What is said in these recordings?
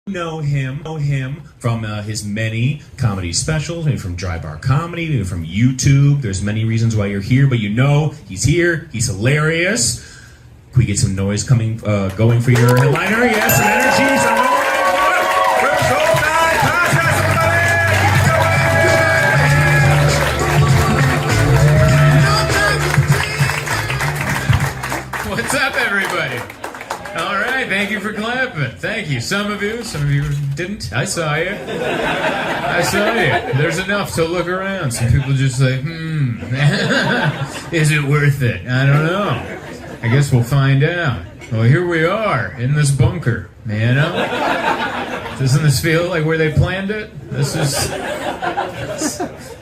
Know him from his many comedy specials, maybe from Dry Bar Comedy, maybe from YouTube. There's many reasons why you're here, but you know he's here. He's hilarious. Can we get some noise going for your headliner? Yes, some energy, some noise. What's up, everybody? All right, thank you for clapping. Thank you. Some of you didn't. I saw you. There's enough to look around. Some people just like, is it worth it? I don't know. I guess we'll find out. Well, here we are in this bunker, you know? Doesn't this feel like where they planned it? This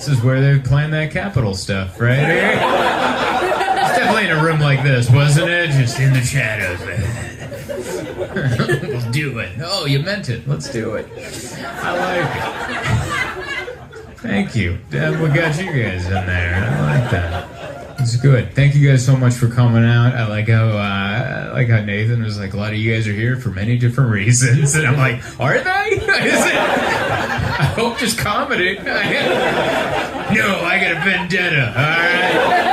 is where they planned that Capitol stuff, right here. It's definitely in a room like this, wasn't it? Just in the shadows. We'll do it. Oh, you meant it. Let's do it. I like it. Thank you. We got you guys in there. I like that. It's good. Thank you guys so much for coming out. I like how Nathan was like, a lot of you guys are here for many different reasons, and I'm like, are they? I hope just comedy. No, I got a vendetta. All right.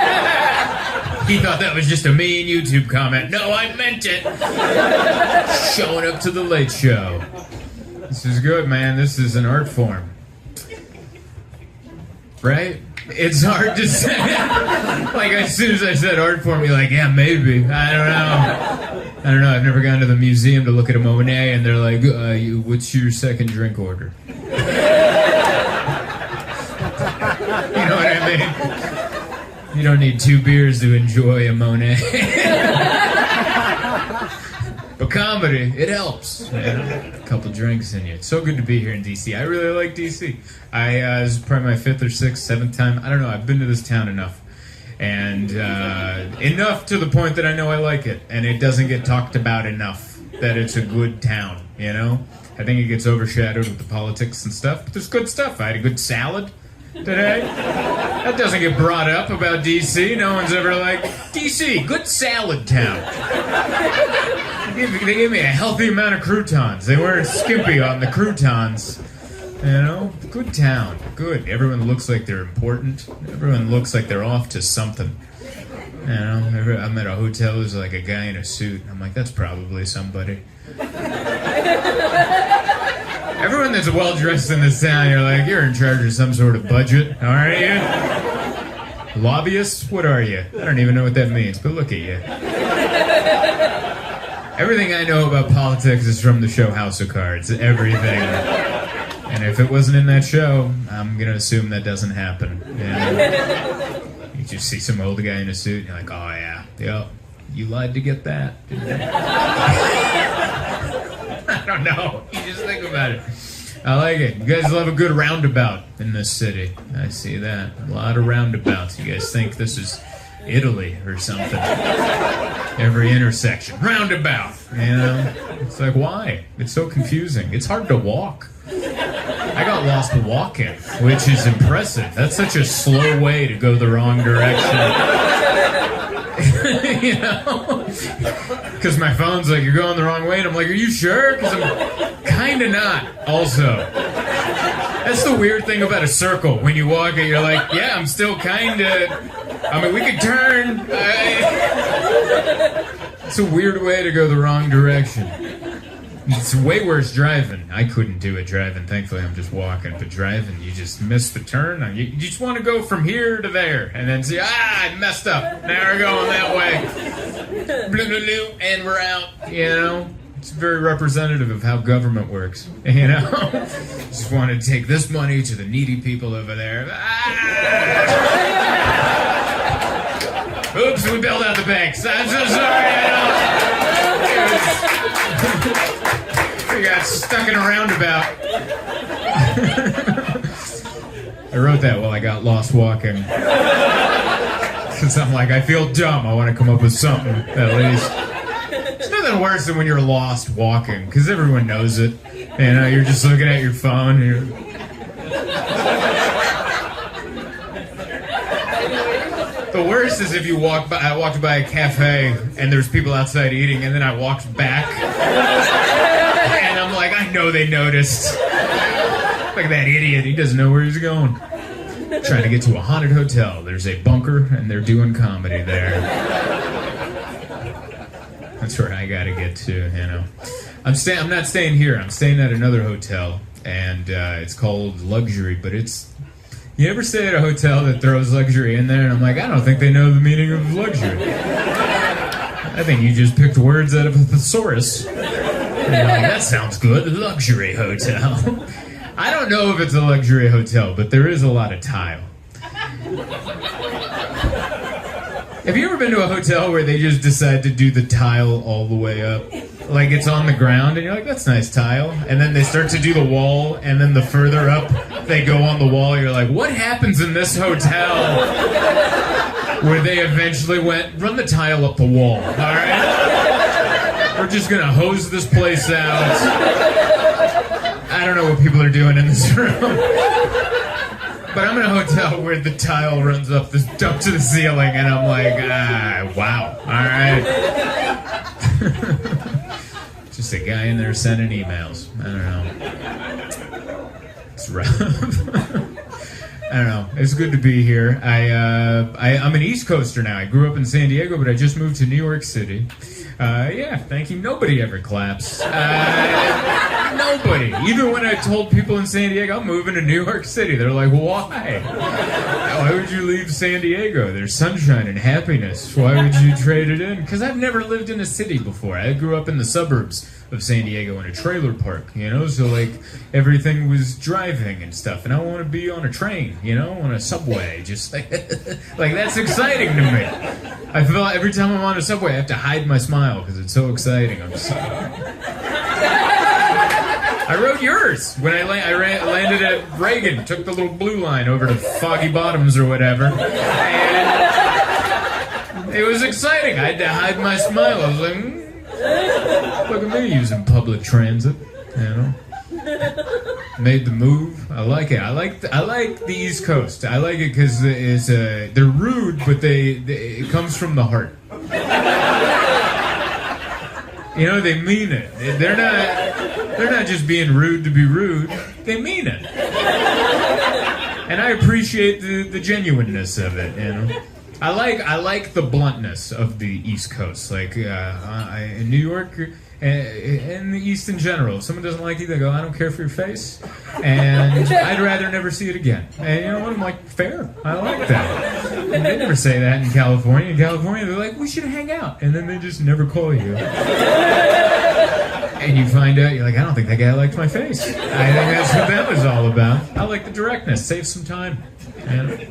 He thought that was just a mean YouTube comment. No, I meant it. Showing up to the Late Show. This is good, man. This is an art form. Right? It's hard to say. Like, as soon as I said art form, you're like, yeah, maybe. I don't know. I've never gone to the museum to look at a Monet, and they're like, what's your second drink order? You know what I mean? You don't need 2 beers to enjoy a Monet. But comedy, it helps. A couple drinks in you. It's so good to be here in D.C. I really like D.C. This is probably my 5th or 6th, 7th time. I don't know. I've been to this town enough. And enough to the point that I know I like it. And it doesn't get talked about enough that it's a good town, you know? I think it gets overshadowed with the politics and stuff. But there's good stuff. I had a good salad today. That doesn't get brought up about D.C. No one's ever like, D.C., good salad town. They gave me a healthy amount of croutons. They weren't skimpy on the croutons. You know? Good town. Good. Everyone looks like they're important. Everyone looks like they're off to something. You know? I'm at a hotel, there's like a guy in a suit. I'm like, that's probably somebody. Everyone that's well-dressed in this town, you're like, you're in charge of some sort of budget, aren't you? Lobbyists? What are you? I don't even know what that means, but look at you. Everything I know about politics is from the show House of Cards. Everything. And if it wasn't in that show, I'm going to assume that doesn't happen. You just see some old guy in a suit, and you're like, oh yeah, yep, you lied to get that, didn't you? I don't know. You just think about it. I like it. You guys love a good roundabout in this city. I see that. A lot of roundabouts. You guys think this is Italy or something. Every intersection. Roundabout. You know? It's like, why? It's so confusing. It's hard to walk. I got lost walking, which is impressive. That's such a slow way to go the wrong direction. You know? Because my phone's like, you're going the wrong way, and I'm like, are you sure? Because I'm kind of not, also. That's the weird thing about a circle. When you walk it, you're like, yeah, I'm still kind of... I mean, we could turn. It's a weird way to go the wrong direction. It's way worse driving. I couldn't do it driving. Thankfully, I'm just walking. But driving, you just miss the turn. You just want to go from here to there. And then see, I messed up. Now we're going that way. And we're out. You know? It's very representative of how government works. You know? Just want to take this money to the needy people over there. Oops, we bailed out the banks. I'm so sorry. We got stuck in a roundabout. I wrote that while I got lost walking. Because I'm like, I feel dumb. I want to come up with something, at least. There's nothing worse than when you're lost walking, because everyone knows it. You know, you're just looking at your phone. The worst is if you walk by. I walked by a cafe and there's people outside eating, and then I walked back, and I'm like, I know they noticed. Like that idiot, he doesn't know where he's going. Trying to get to a haunted hotel. There's a bunker, and they're doing comedy there. That's where I gotta get to, you know. I'm not staying here. I'm staying at another hotel, and it's called Luxury, but it's... You ever stay at a hotel that throws luxury in there, and I'm like, I don't think they know the meaning of luxury. I think you just picked words out of a thesaurus. And you're like, that sounds good, luxury hotel. I don't know if it's a luxury hotel, but there is a lot of tile. Have you ever been to a hotel where they just decide to do the tile all the way up? Like it's on the ground, and you're like, that's nice tile. And then they start to do the wall, and then the further up they go on the wall, you're like, what happens in this hotel? Where they eventually went, run the tile up the wall, all right? We're just gonna hose this place out. I don't know what people are doing in this room. But I'm in a hotel where the tile runs up to the ceiling, and I'm like, wow, all right. Just a guy in there sending emails. I don't know. It's rough. I don't know. It's good to be here. I'm an East Coaster now. I grew up in San Diego, but I just moved to New York City. Yeah, thank you. Nobody ever claps. Nobody. Even when I told people in San Diego, I'm moving to New York City, they're like, why? Why would you leave San Diego? There's sunshine and happiness. Why would you trade it in? Because I've never lived in a city before. I grew up in the suburbs of San Diego in a trailer park, you know? So, like, everything was driving and stuff. And I want to be on a train, you know? On a subway. Just like, like that's exciting to me. I feel like every time I'm on a subway, I have to hide my smile because it's so exciting. I'm so... I rode yours when I landed at Reagan. Took the little blue line over to Foggy Bottoms or whatever. And it was exciting. I had to hide my smile. I was like, look at me using public transit, you know. Made the move. I like it. I like the East Coast. I like it because they're rude, but it comes from the heart. You know, they mean it. They're not just being rude to be rude. They mean it. And I appreciate the genuineness of it, you know. I like the bluntness of the East Coast. Like in New York and the East in general, if someone doesn't like you, they go, I don't care for your face, and I'd rather never see it again. And you know what? I'm like, fair. I like that. And they never say that in California. In California, they're like, we should hang out, and then they just never call you. And you find out, you're like, I don't think that guy liked my face. I think that's what that was all about. I like the directness. Save some time. And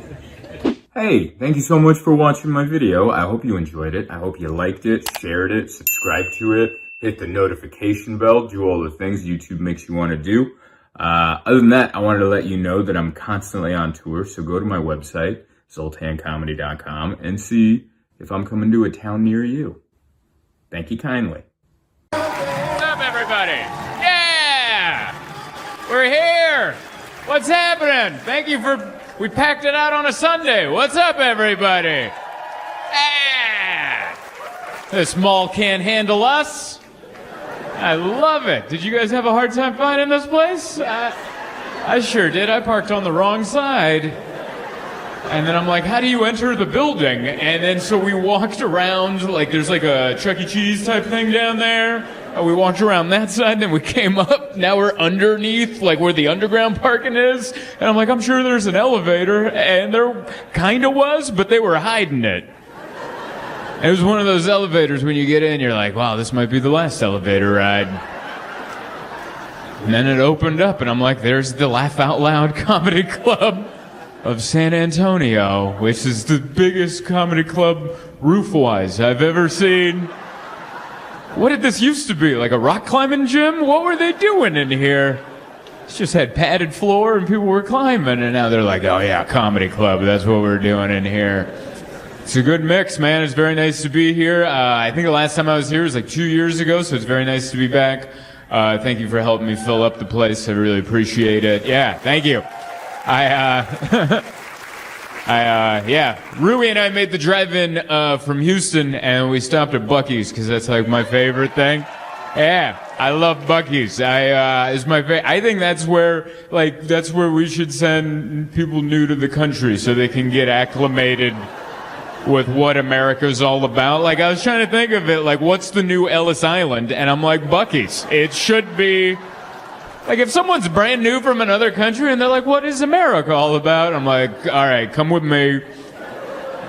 hey, thank you so much for watching my video. I hope you enjoyed it. I hope you liked it, shared it, subscribed to it, hit the notification bell, do all the things YouTube makes you want to do. Other than that, I wanted to let you know that I'm constantly on tour, so go to my website, zoltancomedy.com, and see if I'm coming to a town near you. Thank you kindly. What's up, everybody? Yeah! We're here! What's happening? Thank you for... We packed it out on a Sunday. What's up, everybody? Ah! This mall can't handle us. I love it. Did you guys have a hard time finding this place? I sure did. I parked on the wrong side. And then I'm like, how do you enter the building? And then so we walked around, like there's like a Chuck E. Cheese type thing down there. We walked around that side, then we came up. Now we're underneath, like where the underground parking is. And I'm like, I'm sure there's an elevator. And there kind of was, but they were hiding it. It was one of those elevators when you get in, you're like, wow, this might be the last elevator ride. And then it opened up, and I'm like, there's the Laugh Out Loud Comedy Club of San Antonio, which is the biggest comedy club roof-wise I've ever seen. What did this used to be, like a rock climbing gym? What were they doing in here? It just had padded floor and people were climbing, and now they're like, oh yeah, comedy club, that's what we're doing in here. It's a good mix, man. It's very nice to be here. I think the last time I was here was like 2 years ago, so it's very nice to be back. Thank you for helping me fill up the place. I really appreciate it. Yeah, thank you. Rui and I made the drive-in from Houston, and we stopped at Buc-ee's because that's like my favorite thing. Yeah, I love Buc-ee's. Is my favorite. I think that's where we should send people new to the country so they can get acclimated with what America's all about. Like, I was trying to think of it, like, what's the new Ellis Island? And I'm like, Buc-ee's. It should be, like, if someone's brand new from another country and they're like, what is America all about? I'm like, all right, come with me.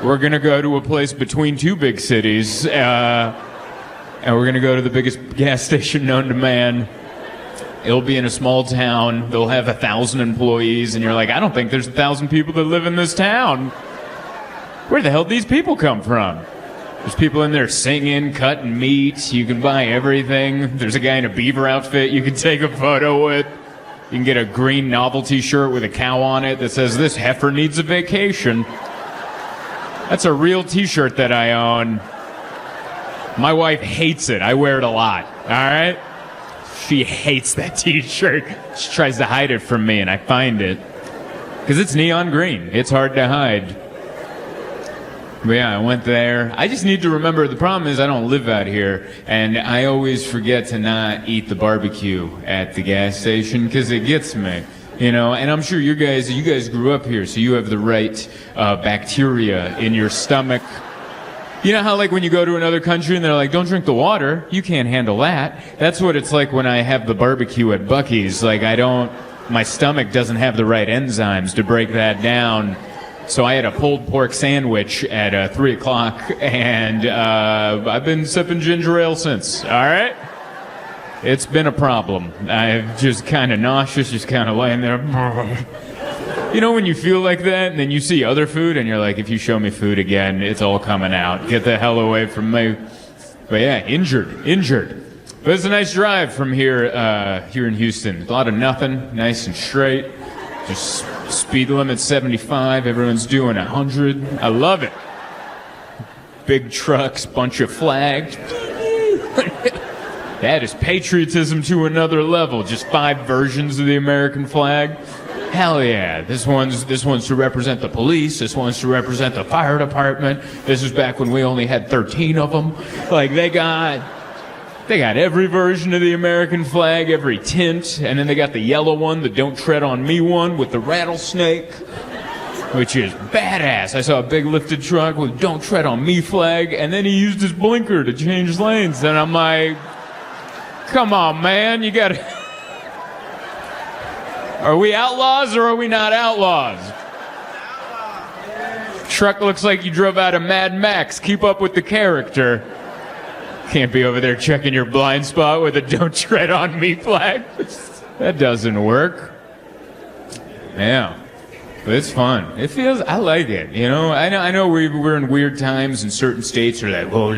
We're going to go to a place between two big cities, and we're going to go to the biggest gas station known to man. It'll be in a small town. They'll have 1,000 employees, and you're like, I don't think there's 1,000 people that live in this town. Where the hell do these people come from? There's people in there singing, cutting meat. You can buy everything. There's a guy in a beaver outfit you can take a photo with. You can get a green novelty shirt with a cow on it that says, this heifer needs a vacation. That's a real t-shirt that I own. My wife hates it. I wear it a lot. All right? She hates that t-shirt. She tries to hide it from me, and I find it. Because it's neon green. It's hard to hide. But yeah, I went there. I just need to remember, the problem is I don't live out here, and I always forget to not eat the barbecue at the gas station because it gets me, you know. And I'm sure you guys grew up here, so you have the right bacteria in your stomach. You know how, like, when you go to another country and they're like, don't drink the water, you can't handle that. That's what it's like when I have the barbecue at Buc-ee's. Like, my stomach doesn't have the right enzymes to break that down. So I had a pulled pork sandwich at 3 o'clock, and I've been sipping ginger ale since, all right? It's been a problem. I'm just kind of nauseous, just kind of laying there. You know when you feel like that, and then you see other food, and you're like, if you show me food again, it's all coming out. Get the hell away from me. But yeah, injured. But it's a nice drive from here in Houston. A lot of nothing, nice and straight. Just speed limit 75, everyone's doing 100. I love it. Big trucks, bunch of flags. That is patriotism to another level. Just 5 versions of the American flag. Hell yeah. This one's to represent the police. This one's to represent the fire department. This is back when we only had 13 of them. Like, they got every version of the American flag, every tint, and then they got the yellow one, the Don't Tread on Me one with the rattlesnake, which is badass. I saw a big lifted truck with Don't Tread on Me flag, and then he used his blinker to change lanes, and I'm like, come on, man, you gotta... Are we outlaws or are we not outlaws? Truck looks like you drove out of Mad Max. Keep up with the character. Can't be over there checking your blind spot with a Don't Tread on Me flag. That doesn't work. Yeah. But it's fun. I like it, you know. I know we're in weird times, and certain states are like, whoa,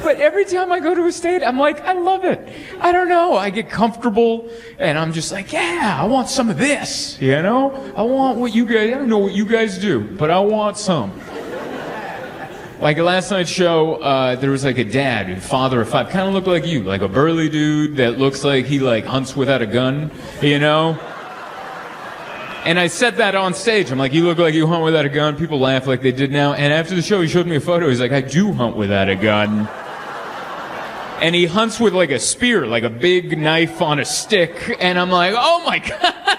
but every time I go to a state, I'm like, I love it. I don't know. I get comfortable, and I'm just like, yeah, I want some of this, you know. I want what you guys, I don't know what you guys do, but I want some. Like last night's show, there was like a dad, father of 5, kind of looked like you, like a burly dude that looks like he like hunts without a gun, you know? And I said that on stage. I'm like, you look like you hunt without a gun. People laugh like they did now. And after the show, he showed me a photo. He's like, I do hunt without a gun. And he hunts with like a spear, like a big knife on a stick. And I'm like, oh my God.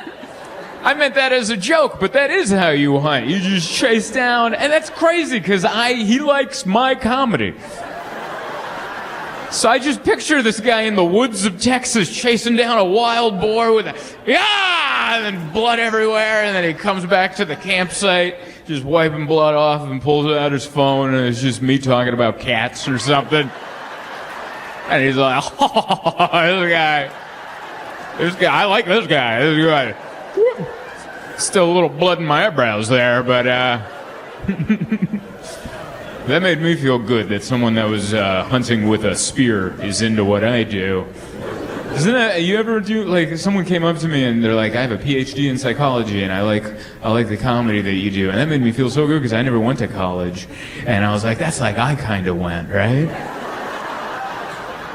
I meant that as a joke, but that is how you hunt. You just chase down, and that's crazy because he likes my comedy. So I just picture this guy in the woods of Texas chasing down a wild boar with and then blood everywhere, and then he comes back to the campsite, just wiping blood off and pulls out his phone, and it's just me talking about cats or something. And he's like, oh, this guy, I like this guy. Still a little blood in my eyebrows there, but that made me feel good that someone that was hunting with a spear is into what I do. Isn't that, you ever do, like, someone came up to me and they're like, I have a PhD in psychology and I like the comedy that you do. And that made me feel so good because I never went to college. And I was like, that's like I kind of went, right?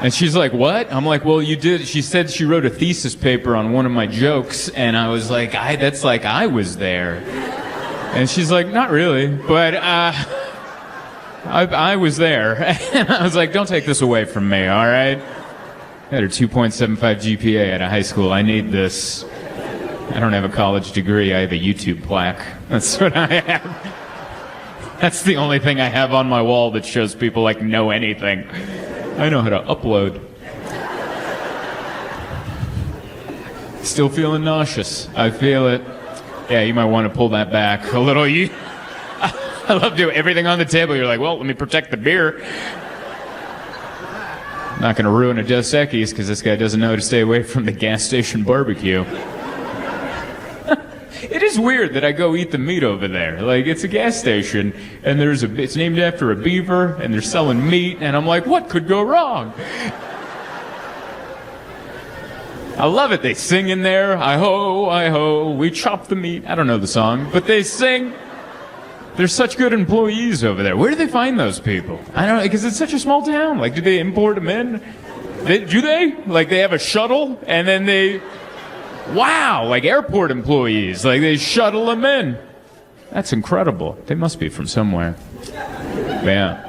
And she's like, what? I'm like, well, you did. She said she wrote a thesis paper on one of my jokes. And I was like, that's like I was there. And she's like, not really, but I was there. And I was like, don't take this away from me, all right? had a 2.75 GPA at a high school. I need this. I don't have a college degree. I have a YouTube plaque. That's what I have. That's the only thing I have on my wall that shows people like know anything. I know how to upload. Still feeling nauseous. I feel it. Yeah, you might want to pull that back a little. I love doing everything on the table. You're like, well, let me protect the beer. Not going to ruin a Dos Equis because this guy doesn't know how to stay away from the gas station barbecue. It is weird that I go eat the meat over there. Like, it's a gas station, and it's named after a beaver, and they're selling meat, and I'm like, what could go wrong? I love it. They sing in there, I-ho, we chop the meat. I don't know the song, but they sing. They're such good employees over there. Where do they find those people? I don't know, because it's such a small town. Like, do they import them in? Do they? Like, they have a shuttle, and then they... Wow, like airport employees. Like, they shuttle them in. That's incredible. They must be from somewhere. Yeah.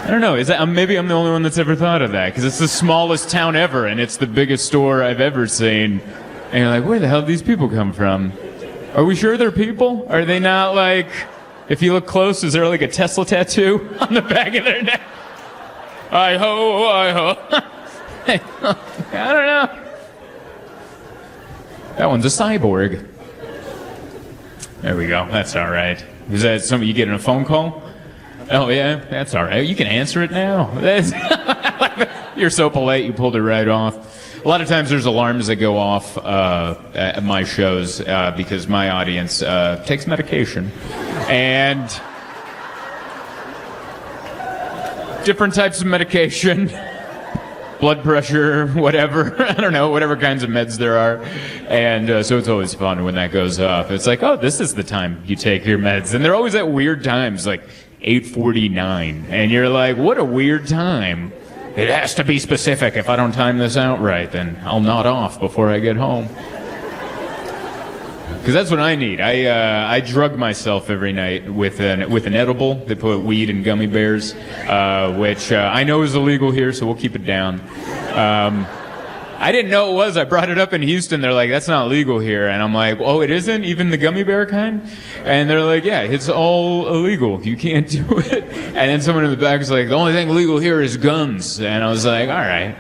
I don't know. Maybe I'm the only one that's ever thought of that, because it's the smallest town ever, and it's the biggest store I've ever seen. And you're like, where the hell do these people come from? Are we sure they're people? Are they not like, if you look close, is there like a Tesla tattoo on the back of their neck? I-ho. I don't know. That one's a cyborg. There we go. That's all right. Is that something you get in a phone call? Oh, yeah? That's all right. You can answer it now. You're so polite, you pulled it right off. A lot of times there's alarms that go off at my shows because my audience takes medication. And different types of medication. Blood pressure, whatever, I don't know, whatever kinds of meds there are. And so it's always fun when that goes off. It's like, oh, this is the time you take your meds. And they're always at weird times, like 8:49. And you're like, what a weird time. It has to be specific. If I don't time this out right, then I'll nod off before I get home. Because that's what I need. I drug myself every night with an edible. They put weed in gummy bears, which I know is illegal here, so we'll keep it down. I didn't know it was. I brought it up in Houston. They're like, that's not legal here. And I'm like, oh, it isn't? Even the gummy bear kind? And they're like, yeah, it's all illegal. You can't do it. And then someone in the back was like, the only thing legal here is guns. And I was like, all right.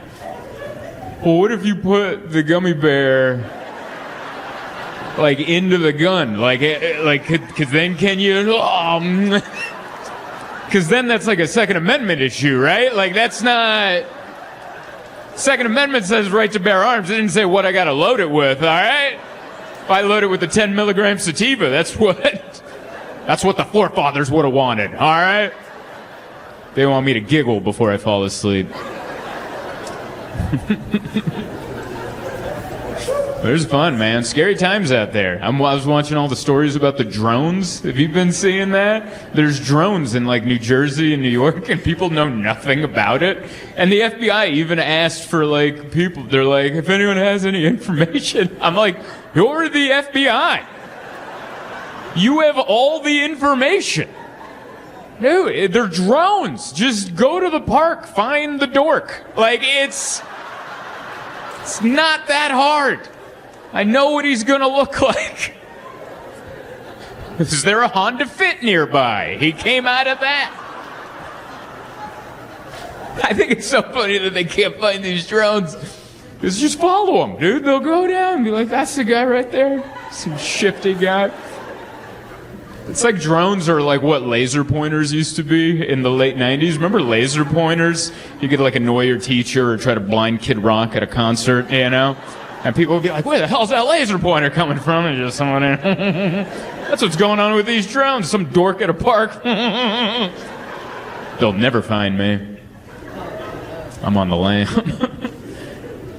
Well, what if you put the gummy bear... like into the gun, cause then can you? Cause then that's like a Second Amendment issue, right? Like that's not. Second Amendment says right to bear arms. It didn't say what I got to load it with. All right, if I load it with the 10 milligram sativa, that's what the forefathers would have wanted. All right, they want me to giggle before I fall asleep. There's fun, man. Scary times out there. I was watching all the stories about the drones. Have you been seeing that? There's drones in like New Jersey and New York, and people know nothing about it. And the FBI even asked for like people. They're like, if anyone has any information. I'm like, you're the FBI. You have all the information. Dude, they're drones. Just go to the park, find the dork. Like it's not that hard. I know what he's gonna look like. Is there a Honda Fit nearby? He came out of that. I think it's so funny that they can't find these drones. Just follow them, dude. They'll go down and be like, that's the guy right there. Some shifty guy. It's like drones are like what laser pointers used to be in the late 90s. Remember laser pointers? You could like annoy your teacher or try to blind Kid Rock at a concert, you know? And people would be like, where the hell's that laser pointer coming from? And just someone in. That's what's going on with these drones. Some dork at a park. They'll never find me. I'm on the lam.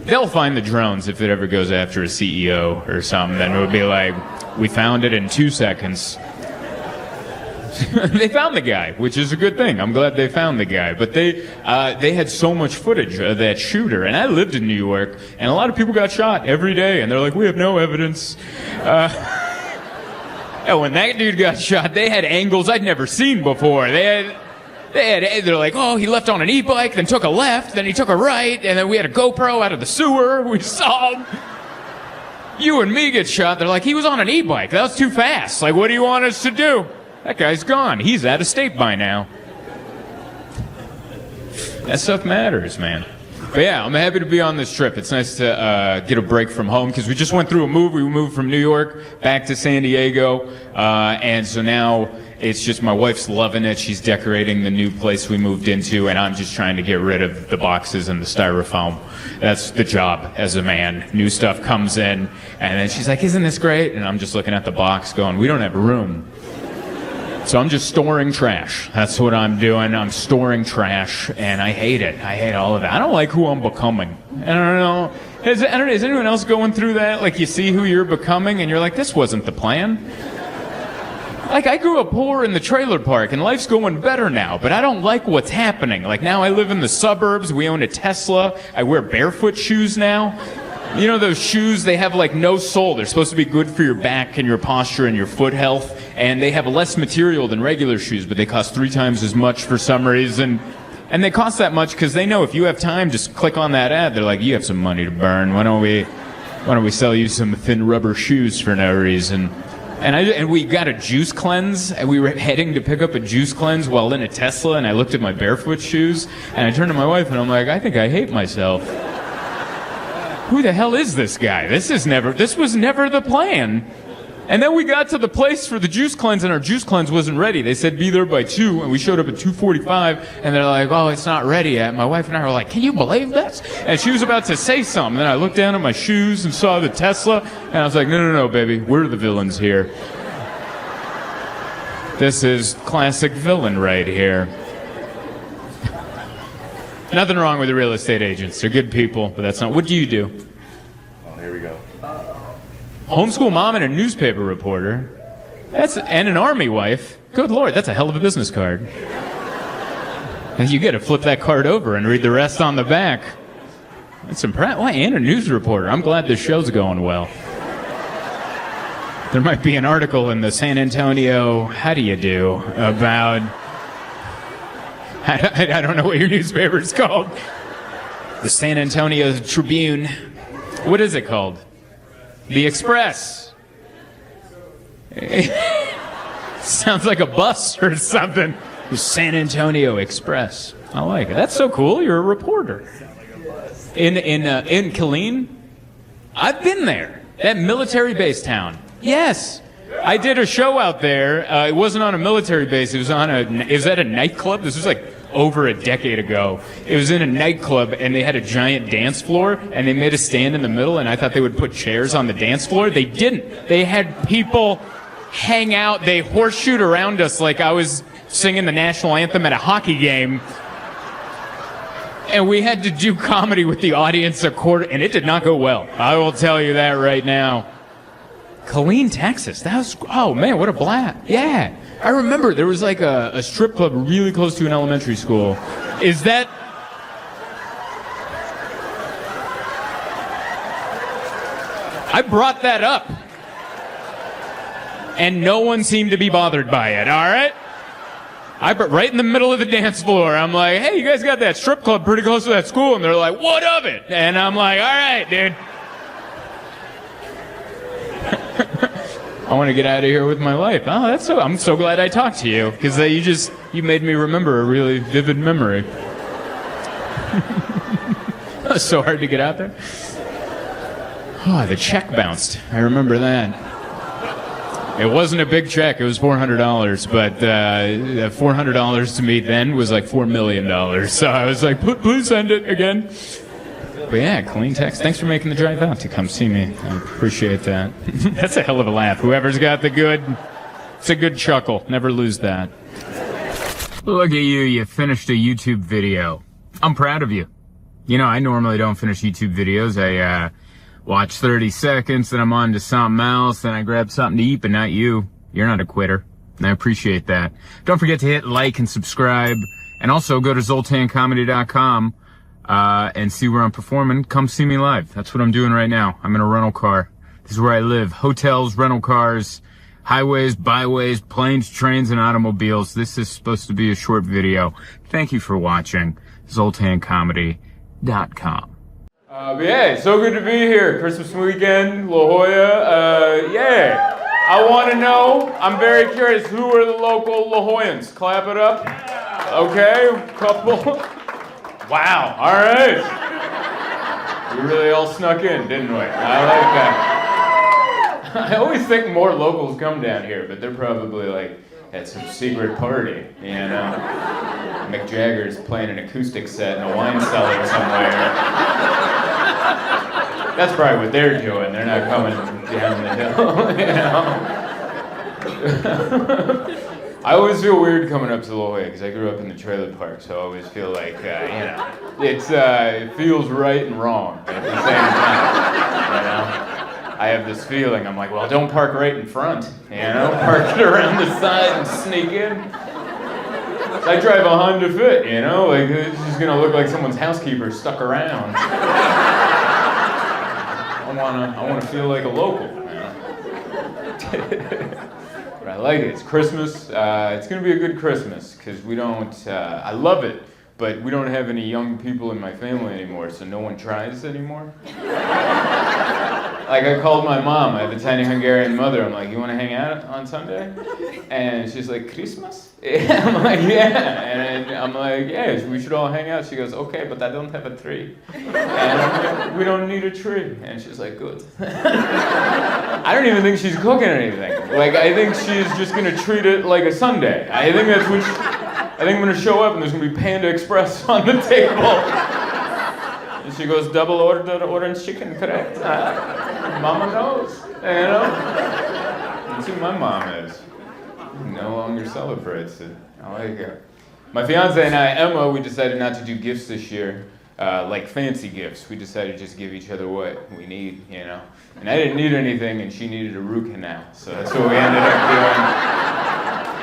They'll find the drones if it ever goes after a CEO or something. Then it would be like, we found it in 2 seconds. They found the guy, which is a good thing. I'm glad they found the guy. But they had so much footage of that shooter. And I lived in New York, and a lot of people got shot every day. And they're like, we have no evidence. And when that dude got shot, they had angles I'd never seen before. They They're like, oh, he left on an e-bike, then took a left, then he took a right, and then we had a GoPro out of the sewer. We saw him. You and me get shot. They're like, he was on an e-bike. That was too fast. Like, what do you want us to do? That guy's gone. He's out of state by now. That stuff matters, man. But yeah, I'm happy to be on this trip. It's nice to get a break from home because we just went through a move. We moved from New York back to San Diego, and so now it's just my wife's loving it. She's decorating the new place we moved into, and I'm just trying to get rid of the boxes and the styrofoam. That's the job as a man. New stuff comes in, and then she's like, isn't this great? And I'm just looking at the box going, we don't have room. So I'm just storing trash. That's what I'm doing. I'm storing trash, and I hate it. I hate all of it. I don't like who I'm becoming. I don't know. Is anyone else going through that? Like, you see who you're becoming, and you're like, this wasn't the plan. Like, I grew up poor in the trailer park, and life's going better now, but I don't like what's happening. Like, now I live in the suburbs. We own a Tesla. I wear barefoot shoes now. You know those shoes, they have like no sole. They're supposed to be good for your back and your posture and your foot health. And they have less material than regular shoes, but they cost 3 times as much for some reason. And they cost that much because they know if you have time, just click on that ad. They're like, you have some money to burn. Why don't we sell you some thin rubber shoes for no reason? And we got a juice cleanse, and we were heading to pick up a juice cleanse while in a Tesla, and I looked at my barefoot shoes, and I turned to my wife, and I'm like, I think I hate myself. Who the hell is this guy? This was never the plan. And then we got to the place for the juice cleanse, and our juice cleanse wasn't ready. They said be there by 2, and we showed up at 2:45, and they're like, oh, it's not ready yet. My wife and I were like, can you believe this? And she was about to say something, and I looked down at my shoes and saw the Tesla, and I was like, no, baby, we're the villains here. This is classic villain right here. Nothing wrong with the real estate agents. They're good people, but that's not... What do you do? Oh, here we go. Homeschool mom and a newspaper reporter. And an army wife. Good Lord, that's a hell of a business card. And you get to flip that card over and read the rest on the back. That's impressive. Why, and a news reporter. I'm glad this show's going well. There might be an article in the San Antonio How Do You Do about... I don't know what your newspaper is called. The San Antonio Tribune. What is it called? The Express. Sounds like a bus or something. The San Antonio Express. I like it. That's so cool. You're a reporter. In Killeen? I've been there. That military base town. Yes. I did a show out there. It wasn't on a military base. It was at a nightclub. This was like over a decade ago. It was in a nightclub, and they had a giant dance floor, and they made a stand in the middle, and I thought they would put chairs on the dance floor. They didn't. They had people hang out. They horseshoed around us like I was singing the national anthem at a hockey game. And we had to do comedy with the audience and it did not go well. I will tell you that right now. Killeen, Texas. That was, oh man, what a blast. Yeah. I remember there was like a strip club really close to an elementary school. Is that... I brought that up. And no one seemed to be bothered by it, all right? Right in the middle of the dance floor, I'm like, hey, you guys got that strip club pretty close to that school? And they're like, what of it? And I'm like, all right, dude. I want to get out of here with my life. Oh, I'm so glad I talked to you, because you made me remember a really vivid memory. That was so hard to get out there. Oh, the check bounced. I remember that. It wasn't a big check. It was $400, but $400 to me then was like $4 million. So I was like, please send it again. But yeah, Killeen, Texas. Thanks for making the drive out to come see me. I appreciate that. That's a hell of a laugh. Whoever's got it's a good chuckle. Never lose that. Look at you. You finished a YouTube video. I'm proud of you. You know, I normally don't finish YouTube videos. I watch 30 seconds, then I'm on to something else, then I grab something to eat, but not you. You're not a quitter. And I appreciate that. Don't forget to hit like and subscribe. And also go to zoltancomedy.com. And see where I'm performing. Come see me live. That's what I'm doing right now. I'm in a rental car. This is where I live. Hotels, rental cars, highways, byways, planes, trains, and automobiles. This is supposed to be a short video. Thank you for watching. ZoltanComedy.com. But yeah, it's so good to be here. Christmas weekend, La Jolla. Yeah. I want to know, I'm very curious, who are the local La Jollans? Clap it up. Okay, couple. Wow, all right. We really all snuck in, didn't we? I like that. I always think more locals come down here, but they're probably like at some secret party, you know? Mick Jagger's playing an acoustic set in a wine cellar somewhere. That's probably what they're doing. They're not coming down the hill, you know? I always feel weird coming up to La Jolla because I grew up in the trailer park, so I always feel like, it feels right and wrong at the same time, you know? I have this feeling, I'm like, well, don't park right in front, you know? Park it around the side and sneak in. I drive a Honda Fit, you know? Like, it's just gonna look like someone's housekeeper stuck around. I wanna feel like a local, man. But I like it. It's Christmas. It's gonna be a good Christmas because we don't. I love it, but we don't have any young people in my family anymore, so no one tries anymore. Like I called my mom. I have a tiny Hungarian mother. I'm like, you want to hang out on Sunday? And she's like, Christmas? I'm like, yeah. And I'm like, yeah, we should all hang out. She goes, okay, but I don't have a tree. And I'm like, we don't need a tree. And she's like, good. I don't even think she's cooking anything. Like, I think she's just gonna treat it like a Sunday. I think that's what. I think I'm gonna show up and there's gonna be Panda Express on the table. And she goes, double order orange chicken, correct? Mama knows, you know? That's who my mom is. No longer celebrates it. I like it. My fiance and I, Emma, we decided not to do gifts this year, like fancy gifts. We decided to just give each other what we need, you know? And I didn't need anything and she needed a root canal, so that's what we ended up doing.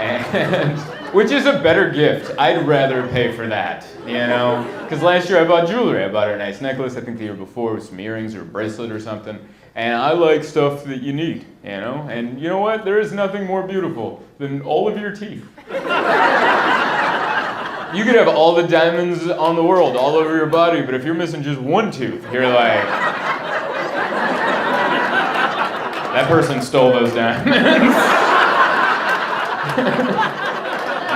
And, which is a better gift. I'd rather pay for that, you know? Because last year I bought jewelry. I bought her a nice necklace. I think the year before with some earrings or a bracelet or something. And I like stuff that you need, you know? And you know what? There is nothing more beautiful than all of your teeth. You could have all the diamonds on the world all over your body, but if you're missing just one tooth, you're like, that person stole those diamonds.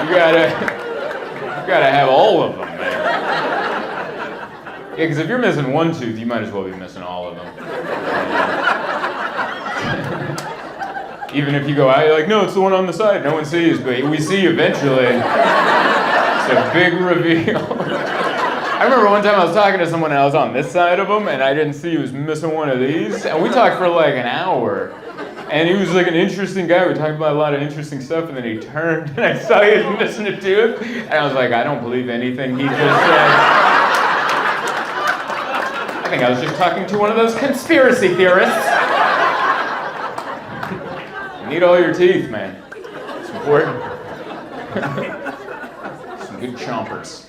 You gotta have all of them, man. Yeah, because if you're missing one tooth, you might as well be missing all of them. Even if you go out, you're like, no, it's the one on the side. No one sees, but we see eventually. It's a big reveal. I remember one time I was talking to someone and I was on this side of him, and I didn't see he was missing one of these. And we talked for like an hour. And he was like an interesting guy. We talked about a lot of interesting stuff, and then he turned, and I saw he was missing a tooth. And I was like, I don't believe anything he just said. I think I was just talking to one of those conspiracy theorists. You need all your teeth, man. It's important. Some good chompers.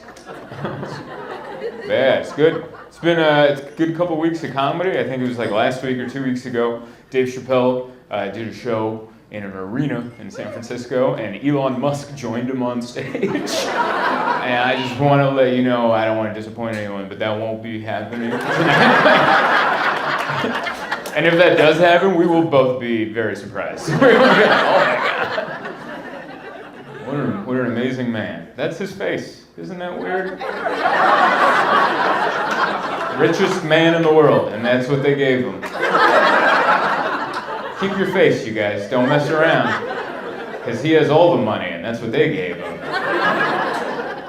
Yeah, it's good. It's been it's a good couple weeks of comedy. I think it was like last week or 2 weeks ago. Dave Chappelle did a show in an arena in San Francisco, and Elon Musk joined him on stage. And I just want to let you know, I don't want to disappoint anyone, but that won't be happening tonight. And if that does happen, we will both be very surprised. Oh my God. What an amazing man. That's his face. Isn't that weird? Richest man in the world, and that's what they gave him. Keep your face, you guys. Don't mess around. Because he has all the money, and that's what they gave him.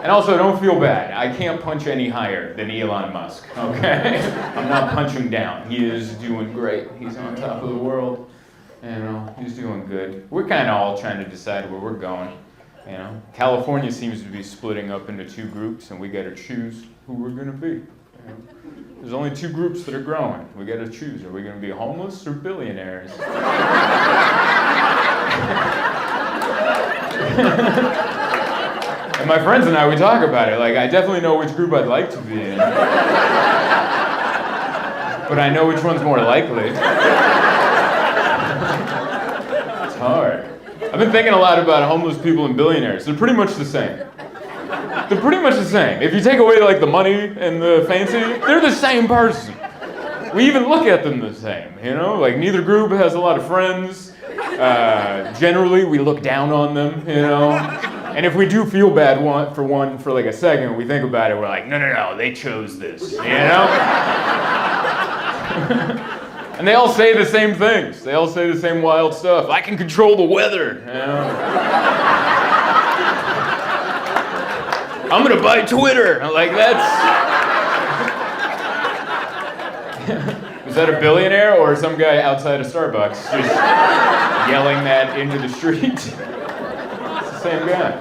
And also, don't feel bad. I can't punch any higher than Elon Musk, okay? I'm not punching down. He is doing great. He's on top of the world. You know, he's doing good. We're kind of all trying to decide where we're going. You know, California seems to be splitting up into two groups, and we got to choose who we're going to be. You know? There's only two groups that are growing. We got to choose. Are we going to be homeless or billionaires? And my friends and I, we talk about it. Like, I definitely know which group I'd like to be in. But I know which one's more likely. hard. I've been thinking a lot about homeless people and billionaires. They're pretty much the same. They're pretty much the same. If you take away like the money and the fancy, they're the same person. We even look at them the same, you know? Like neither group has a lot of friends. Generally, we look down on them, you know? And if we do feel bad for like a second, we think about it, we're like, no, they chose this, you know? And they all say the same things. They all say the same wild stuff. I can control the weather, you know? I'm gonna buy Twitter. Like Was that a billionaire or some guy outside of Starbucks just yelling that into the street? It's the same guy.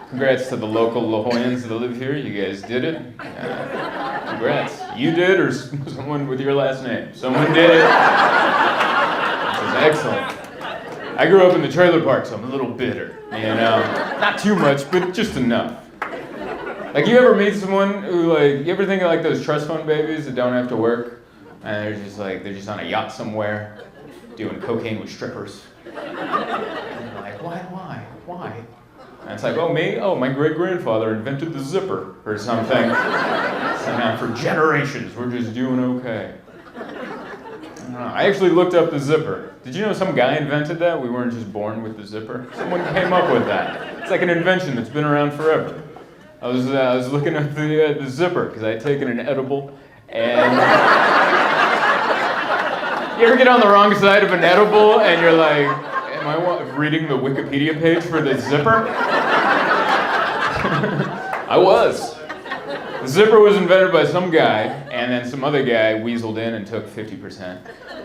Congrats to the local La Jollans that live here. You guys did it. Congrats. You did, or someone with your last name? Someone did it. This is excellent. I grew up in the trailer park, so I'm a little bitter, you know? Not too much, but just enough. Like, you ever meet someone who, like, you ever think of, like, those trust fund babies that don't have to work? And they're just on a yacht somewhere, doing cocaine with strippers. And you're like, why? And it's like, oh, me? Oh, my great-grandfather invented the zipper or something. So now for generations, we're just doing okay. I actually looked up the zipper. Did you know some guy invented that? We weren't just born with the zipper. Someone came up with that. It's like an invention that's been around forever. I was looking up the zipper because I had taken an edible, and you ever get on the wrong side of an edible and you're like, am I reading the Wikipedia page for the zipper? I was. The zipper was invented by some guy, and then some other guy weaseled in and took 50%.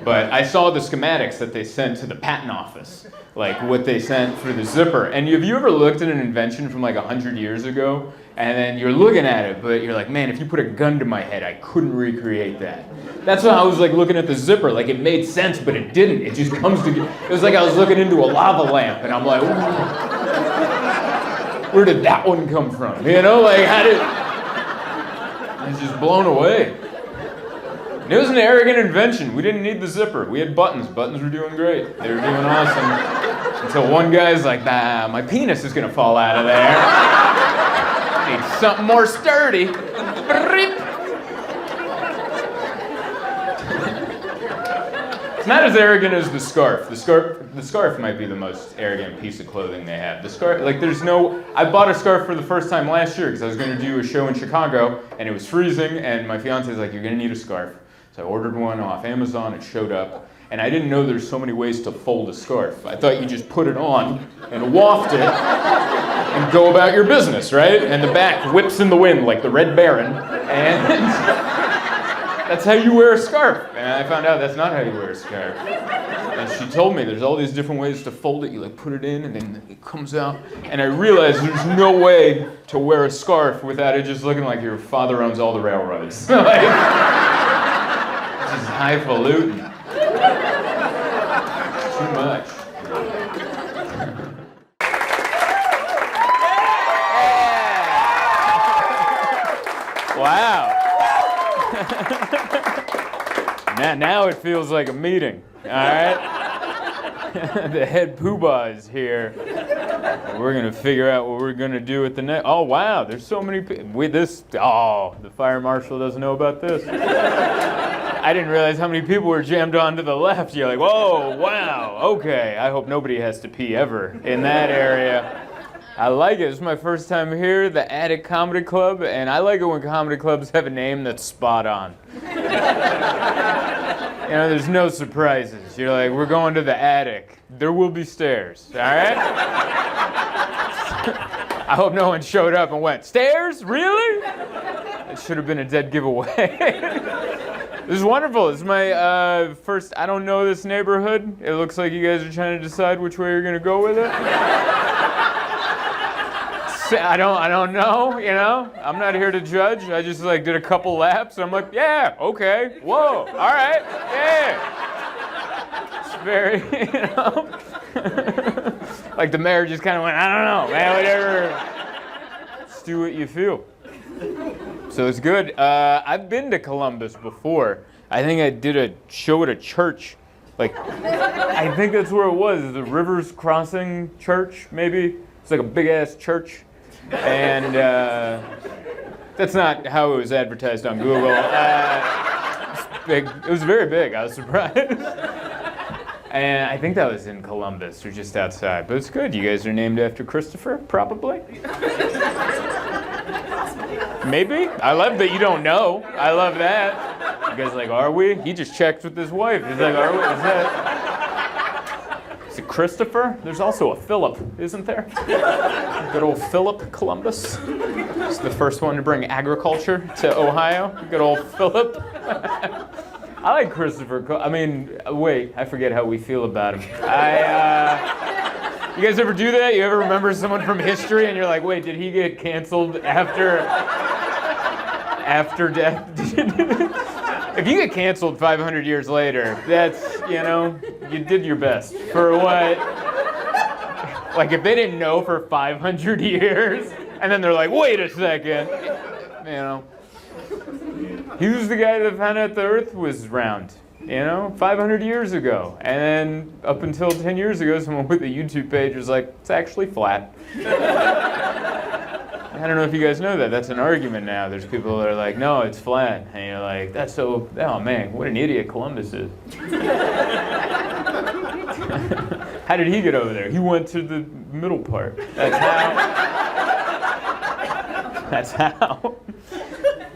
But I saw the schematics that they sent to the patent office, like what they sent for the zipper. And have you ever looked at an invention from like 100 years ago, and then you're looking at it, but you're like, man, if you put a gun to my head, I couldn't recreate that. That's why I was like looking at the zipper, like it made sense, but it didn't. It just comes together. It was like I was looking into a lava lamp, and I'm like, where did that one come from? You know, like how did... I was just blown away. And it was an arrogant invention. We didn't need the zipper. We had buttons. Buttons were doing great. They were doing awesome. Until one guy's like, nah, my penis is going to fall out of there. I need something more sturdy. It's not as arrogant as the scarf. The scarf might be the most arrogant piece of clothing they have. The scarf, like I bought a scarf for the first time last year because I was going to do a show in Chicago and it was freezing and my fiance's like, you're going to need a scarf. So I ordered one off Amazon, it showed up, and I didn't know there's so many ways to fold a scarf. I thought you just put it on and waft it and go about your business, right? And the back whips in the wind like the Red Baron, and that's how you wear a scarf. And I found out that's not how you wear a scarf. And she told me there's all these different ways to fold it. You like put it in and then it comes out. And I realized there's no way to wear a scarf without it just looking like your father owns all the railroads. This is highfalutin. Too much. Wow. Now it feels like a meeting, all right? The head poobah is here. We're going to figure out what we're going to do at the next... Oh, wow, there's so many people. The fire marshal doesn't know about this. I didn't realize how many people were jammed on to the left. You're like, whoa, wow, okay. I hope nobody has to pee ever in that area. I like it. This is my first time here, the Attic Comedy Club, and I like it when comedy clubs have a name that's spot on. You know, there's no surprises. You're like, we're going to the attic. There will be stairs, all right? I hope no one showed up and went, stairs? Really? It should have been a dead giveaway. This is wonderful. This is my first, I don't know this neighborhood. It looks like you guys are trying to decide which way you're going to go with it. I don't know, you know? I'm not here to judge. I just like did a couple laps. And I'm like, yeah, okay, whoa, all right, yeah. It's very, you know? Like the mayor just kind of went, I don't know, man, whatever. Just do what you feel. So it's good. I've been to Columbus before. I think I did a show at a church. Like, I think that's where it was, the Rivers Crossing Church, maybe. It's like a big-ass church. And that's not how it was advertised on Google. It's big. It was very big. I was surprised. And I think that was in Columbus, or just outside. But it's good. You guys are named after Christopher, probably? Maybe? I love that you don't know. I love that. You guys are like, are we? He just checked with his wife. He's like, are we? Is it Christopher? There's also a Philip, isn't there? Good old Philip Columbus. He's the first one to bring agriculture to Ohio. Good old Philip. I like Christopher. I mean, wait, I forget how we feel about him. You guys ever do that? You ever remember someone from history and you're like, wait, did he get canceled after death? If you get canceled 500 years later, that's, you did your best for what? Like, if they didn't know for 500 years, and then they're like, wait a second, he was the guy that found out the Earth was round, 500 years ago. And then up until 10 years ago, someone with a YouTube page was like, it's actually flat. I don't know if you guys know that. That's an argument now. There's people that are like, no, it's flat. And you're like, that's so, oh man, what an idiot Columbus is. How did he get over there? He went to the middle part. That's how.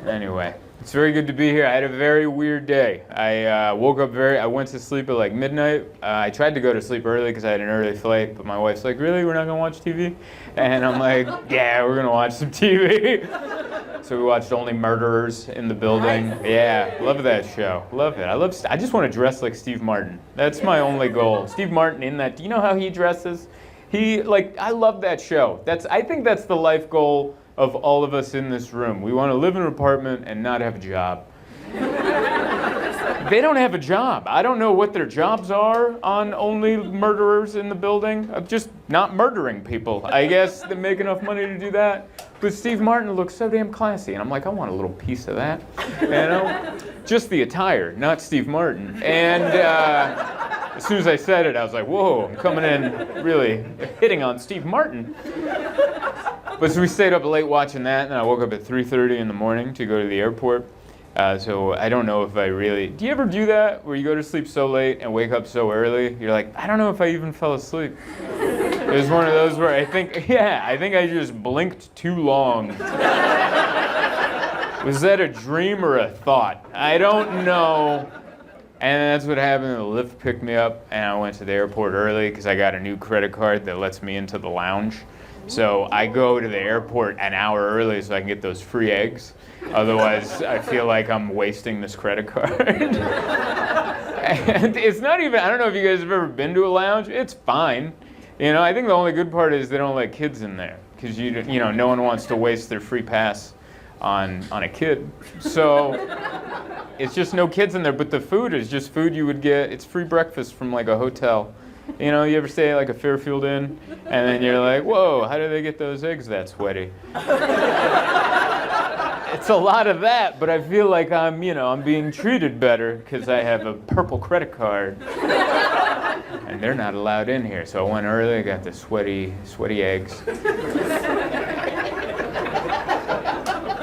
Anyway, it's very good to be here. I had a very weird day. I woke up I went to sleep at like midnight. I tried to go to sleep early because I had an early flight, but my wife's like, really? We're not going to watch TV? And I'm like, yeah, we're going to watch some TV. So we watched Only Murderers in the Building. Nice. Yeah, love that show. Love it. I just want to dress like Steve Martin. That's my only goal. Steve Martin in that. Do you know how he dresses? I love that show. I think that's the life goal of all of us in this room. We want to live in an apartment and not have a job. They don't have a job. I don't know what their jobs are on Only Murderers in the Building. Of just not murdering people. I guess they make enough money to do that. But Steve Martin looks so damn classy. And I'm like, I want a little piece of that. Just the attire, not Steve Martin. And as soon as I said it, I was like, whoa, I'm coming in really hitting on Steve Martin. But so we stayed up late watching that, and I woke up at 3:30 in the morning to go to the airport. So I don't know if I really... Do you ever do that, where you go to sleep so late and wake up so early? You're like, I don't know if I even fell asleep. It was one of those where I think I just blinked too long. Was that a dream or a thought? I don't know. And that's what happened. The Lyft picked me up, and I went to the airport early because I got a new credit card that lets me into the lounge. So I go to the airport an hour early so I can get those free eggs. Otherwise, I feel like I'm wasting this credit card. And it's not even, I don't know if you guys have ever been to a lounge. It's fine. I think the only good part is they don't let kids in there. Because, no one wants to waste their free pass on a kid. So it's just no kids in there. But the food is just food you would get. It's free breakfast from like a hotel. You ever stay at like a Fairfield Inn, and then you're like, whoa, how do they get those eggs that sweaty? It's a lot of that, but I feel like I'm being treated better because I have a purple credit card. And they're not allowed in here. So I went early, I got the sweaty eggs.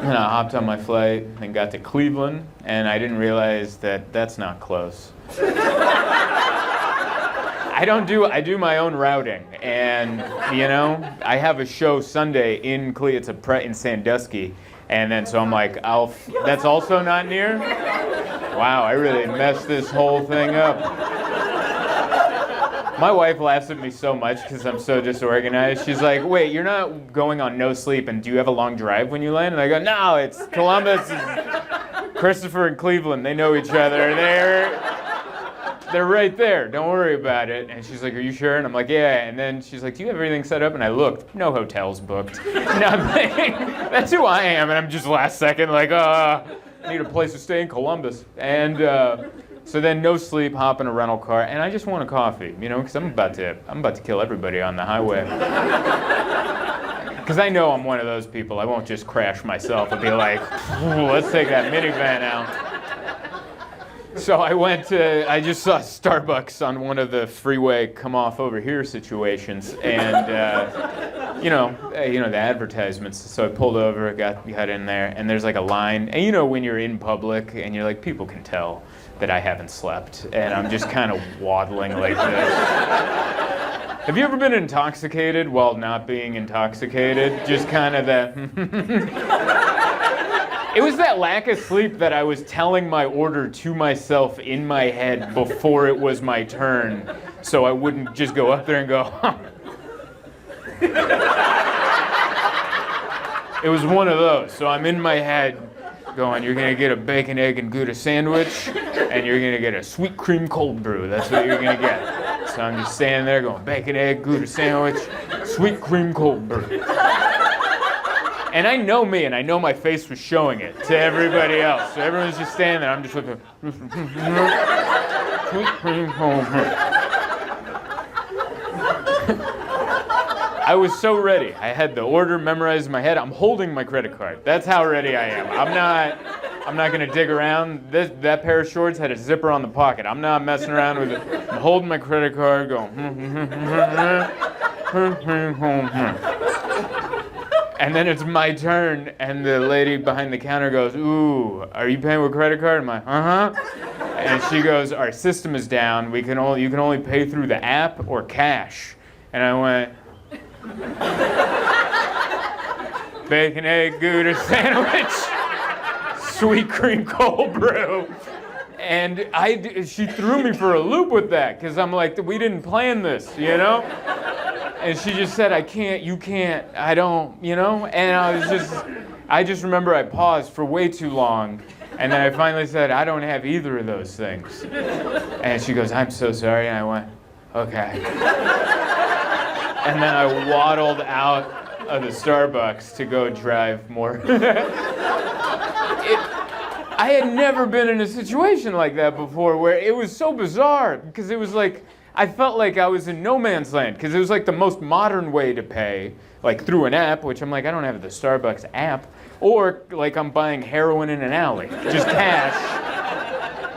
And I hopped on my flight and got to Cleveland, and I didn't realize that that's not close. I do my own routing, and I have a show Sunday in in Sandusky, and then so I'm like, that's also not near? Wow, I really messed this whole thing up. My wife laughs at me so much because I'm so disorganized. She's like, wait, you're not going on no sleep, and do you have a long drive when you land? And I go, no, it's Columbus, Christopher and Cleveland, they know each other. They're right there. Don't worry about it. And she's like, are you sure? And I'm like, yeah. And then she's like, do you have everything set up? And I looked. No hotels booked. Nothing. That's who I am. And I'm just last second like, I need a place to stay in Columbus. And so then no sleep, hop in a rental car. And I just want a coffee, because I'm about to kill everybody on the highway. Because I know I'm one of those people. I won't just crash myself and be like, let's take that minivan out. So I just saw Starbucks on one of the freeway come off over here situations, and the advertisements. So I pulled over, got in there, and there's like a line, and when you're in public and you're like, people can tell that I haven't slept, and I'm just kind of waddling like this. Have you ever been intoxicated while not being intoxicated? Just kind of that. It was that lack of sleep that I was telling my order to myself in my head before it was my turn, so I wouldn't just go up there and go, huh. It was one of those. So I'm in my head going, you're going to get a bacon, egg, and Gouda sandwich, and you're going to get a sweet cream cold brew. That's what you're going to get. So I'm just standing there going, bacon, egg, Gouda sandwich, sweet cream cold brew. And I know me, and I know my face was showing it to everybody else. So everyone's just standing there. I'm just looking. I was so ready. I had the order memorized in my head. I'm holding my credit card. That's how ready I am. I'm not gonna dig around. That pair of shorts had a zipper on the pocket. I'm not messing around with it. I'm holding my credit card, going. And then it's my turn, and the lady behind the counter goes, "Ooh, are you paying with credit card?" I'm like, "Uh-huh." And she goes, "Our system is down. You can only pay through the app or cash." And I went, bacon, egg, Gouda sandwich, sweet cream cold brew. And she threw me for a loop with that, because I'm like, we didn't plan this, And she just said, you can't, I don't, And I just remember I paused for way too long. And then I finally said, I don't have either of those things. And she goes, I'm so sorry. And I went, okay. And then I waddled out of the Starbucks to go drive more. I had never been in a situation like that before, where it was so bizarre, because it was like, I felt like I was in no man's land, because it was like the most modern way to pay, like through an app, which I'm like, I don't have the Starbucks app, or like I'm buying heroin in an alley, just cash.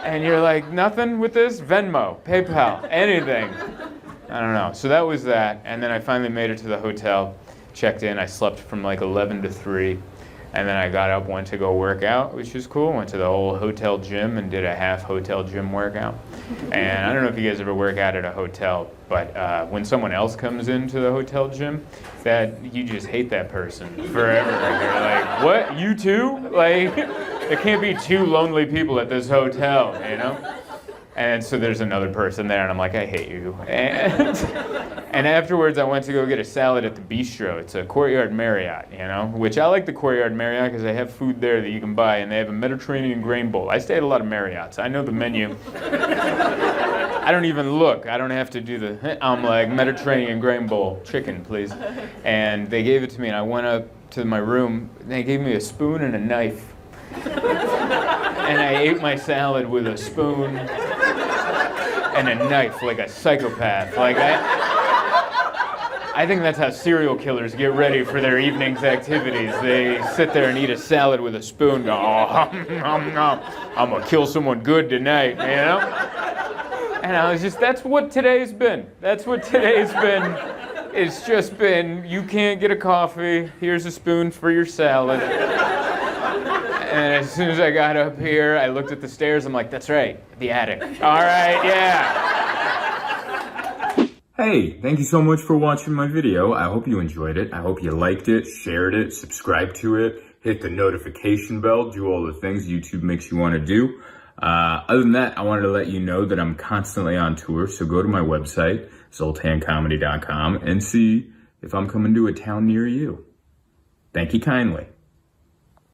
And you're like, nothing with this? Venmo, PayPal, anything. I don't know. So that was that, and then I finally made it to the hotel, checked in. I slept from like 11 to 3. And then I got up, went to go work out, which was cool. Went to the old hotel gym and did a half hotel gym workout. And I don't know if you guys ever work out at a hotel, but when someone else comes into the hotel gym, that you just hate that person forever. You're like, what? You too? Like, there can't be two lonely people at this hotel, And so there's another person there, and I'm like, I hate you. And afterwards, I went to go get a salad at the Bistro. It's a Courtyard Marriott, which I like the Courtyard Marriott because they have food there that you can buy, and they have a Mediterranean grain bowl. I stay at a lot of Marriotts. I know the menu. I don't even look. I don't have to do I'm like, Mediterranean grain bowl, chicken, please. And they gave it to me, and I went up to my room, and they gave me a spoon and a knife. And I ate my salad with a spoon and a knife like a psychopath. Like I think that's how serial killers get ready for their evening's activities. They sit there and eat a salad with a spoon. Go, I'm gonna kill someone good tonight, And I was just, that's what today's been. It's just been, you can't get a coffee, here's a spoon for your salad. And as soon as I got up here, I looked at the stairs, I'm like, that's right, the attic. All right, yeah. Hey, thank you so much for watching my video. I hope you enjoyed it. I hope you liked it, shared it, subscribed to it, hit the notification bell, do all the things YouTube makes you want to do. Other than that, I wanted to let you know that I'm constantly on tour, so go to my website, zoltancomedy.com, and see if I'm coming to a town near you. Thank you kindly.